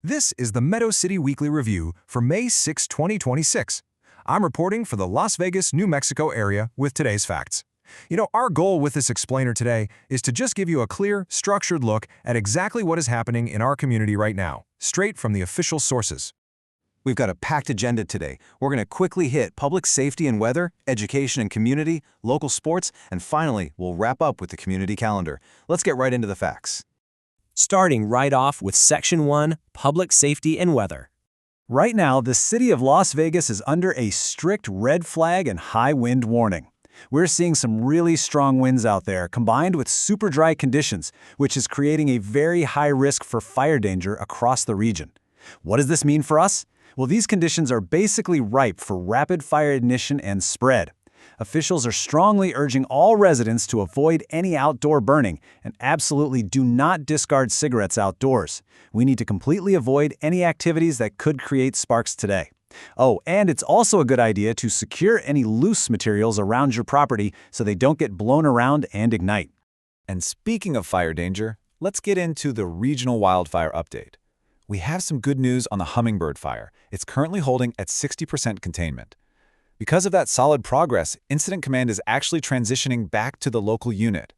This is the Meadow City Weekly Review for May 6, 2026. I'm reporting for the Las Vegas, New Mexico area with today's facts. Our goal with this explainer today is to just give you a clear, structured look at exactly what is happening in our community right now, straight from the official sources. We've got a packed agenda today. We're going to quickly hit public safety and weather, education and community, local sports, and finally, we'll wrap up with the community calendar. Let's get right into the facts. Starting right off with Section 1, Public Safety and Weather. Right now, the city of Las Vegas is under a strict red flag and high wind warning. We're seeing some really strong winds out there, combined with super dry conditions, which is creating a very high risk for fire danger across the region. What does this mean for us? Well, these conditions are basically ripe for rapid fire ignition and spread. Officials are strongly urging all residents to avoid any outdoor burning and absolutely do not discard cigarettes outdoors. We need to completely avoid any activities that could create sparks today. Oh, and it's also a good idea to secure any loose materials around your property so they don't get blown around and ignite. And speaking of fire danger, let's get into the regional wildfire update. We have some good news on the hummingbird fire. It's currently holding at 60% containment. Because of that solid progress, Incident Command is actually transitioning back to the local unit.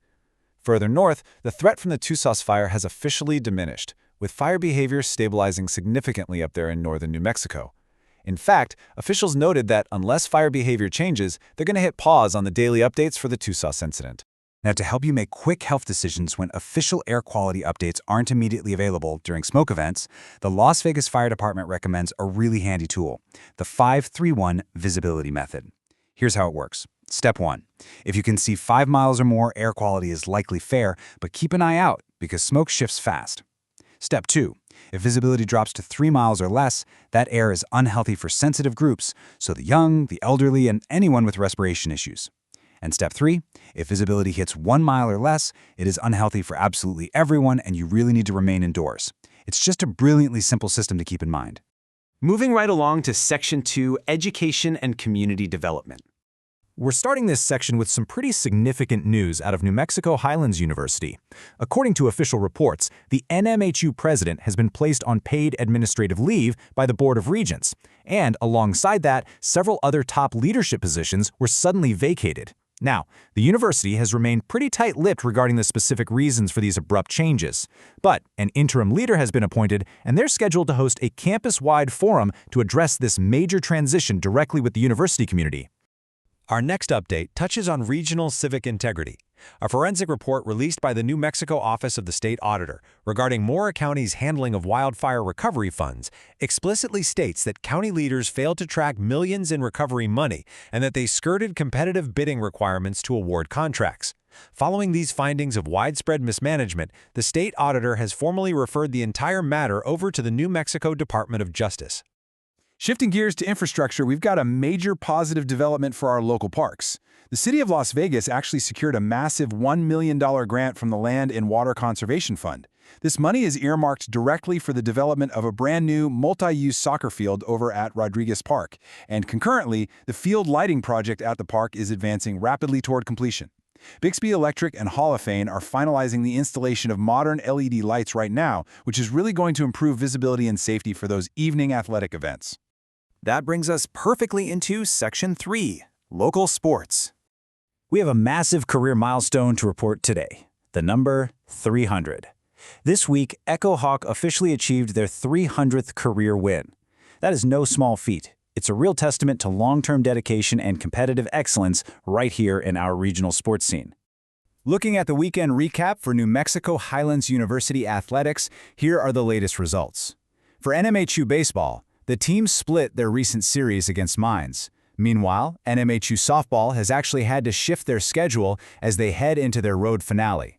Further north, the threat from the Tucson fire has officially diminished, with fire behavior stabilizing significantly up there in northern New Mexico. In fact, officials noted that unless fire behavior changes, they're going to hit pause on the daily updates for the Tucson incident. Now, to help you make quick health decisions when official air quality updates aren't immediately available during smoke events, the Las Vegas Fire Department recommends a really handy tool, the 5-3-1 visibility method. Here's how it works. Step 1. If you can see 5 miles or more, air quality is likely fair, but keep an eye out because smoke shifts fast. Step 2. If visibility drops to 3 miles or less, that air is unhealthy for sensitive groups, so the young, the elderly, and anyone with respiration issues. And step 3, if visibility hits 1 mile or less, it is unhealthy for absolutely everyone and you really need to remain indoors. It's just a brilliantly simple system to keep in mind. Moving right along to Section 2, Education and Community Development. We're starting this section with some pretty significant news out of New Mexico Highlands University. According to official reports, the NMHU president has been placed on paid administrative leave by the Board of Regents, and alongside that, several other top leadership positions were suddenly vacated. Now, the university has remained pretty tight-lipped regarding the specific reasons for these abrupt changes. But an interim leader has been appointed, and they're scheduled to host a campus-wide forum to address this major transition directly with the university community. Our next update touches on regional civic integrity. A forensic report released by the New Mexico Office of the State Auditor regarding Mora County's handling of wildfire recovery funds explicitly states that county leaders failed to track millions in recovery money and that they skirted competitive bidding requirements to award contracts. Following these findings of widespread mismanagement, the state auditor has formally referred the entire matter over to the New Mexico Department of Justice. Shifting gears to infrastructure, we've got a major positive development for our local parks. The city of Las Vegas actually secured a massive $1 million grant from the Land and Water Conservation Fund. This money is earmarked directly for the development of a brand new multi-use soccer field over at Rodriguez Park, and concurrently, the field lighting project at the park is advancing rapidly toward completion. Bixby Electric and Hall of Fame are finalizing the installation of modern LED lights right now, which is really going to improve visibility and safety for those evening athletic events. That brings us perfectly into Section 3, Local Sports. We have a massive career milestone to report today, the number 300. This week, Echo Hawk officially achieved their 300th career win. That is no small feat. It's a real testament to long-term dedication and competitive excellence right here in our regional sports scene. Looking at the weekend recap for New Mexico Highlands University athletics, here are the latest results. For NMHU baseball, the team split their recent series against Mines. Meanwhile, NMHU softball has actually had to shift their schedule as they head into their road finale.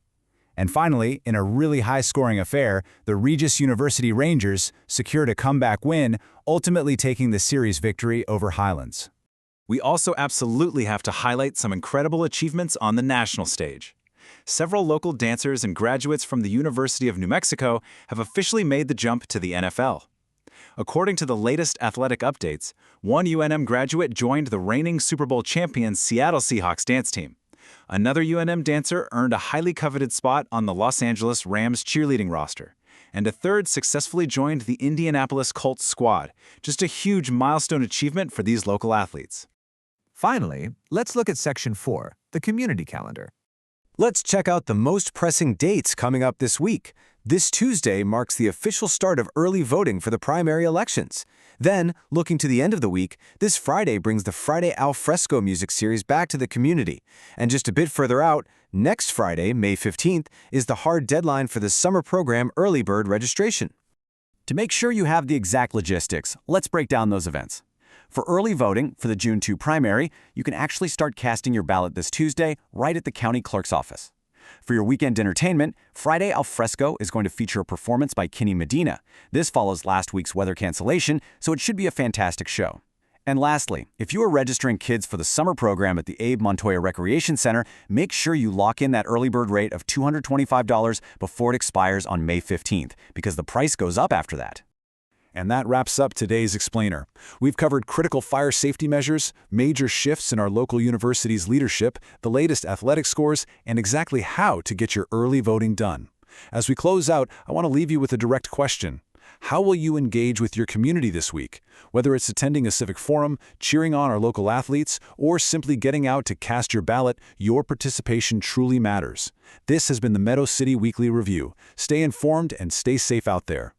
And finally, in a really high-scoring affair, the Regis University Rangers secured a comeback win, ultimately taking the series victory over Highlands. We also absolutely have to highlight some incredible achievements on the national stage. Several local dancers and graduates from the University of New Mexico have officially made the jump to the NFL. According to the latest athletic updates, one UNM graduate joined the reigning Super Bowl champion Seattle Seahawks dance team. Another UNM dancer earned a highly coveted spot on the Los Angeles Rams cheerleading roster. and a third successfully joined the Indianapolis Colts squad. Just a huge milestone achievement for these local athletes. Finally, let's look at Section 4, the community calendar. Let's check out the most pressing dates coming up this week. This Tuesday marks the official start of early voting for the primary elections. Then, looking to the end of the week, this Friday brings the Friday Al Fresco music series back to the community. And just a bit further out, next Friday, May 15th, is the hard deadline for the summer program early bird registration. To make sure you have the exact logistics, let's break down those events. For early voting for the June 2 primary, you can actually start casting your ballot this Tuesday right at the county clerk's office. For your weekend entertainment, Friday Al Fresco is going to feature a performance by Kenny Medina. This follows last week's weather cancellation, so it should be a fantastic show. And lastly, if you are registering kids for the summer program at the Abe Montoya Recreation Center, make sure you lock in that early bird rate of $225 before it expires on May 15th, because the price goes up after that. And that wraps up today's Explainer. We've covered critical fire safety measures, major shifts in our local university's leadership, the latest athletic scores, and exactly how to get your early voting done. As we close out, I want to leave you with a direct question. How will you engage with your community this week? Whether it's attending a civic forum, cheering on our local athletes, or simply getting out to cast your ballot, your participation truly matters. This has been the Meadow City Weekly Review. Stay informed and stay safe out there.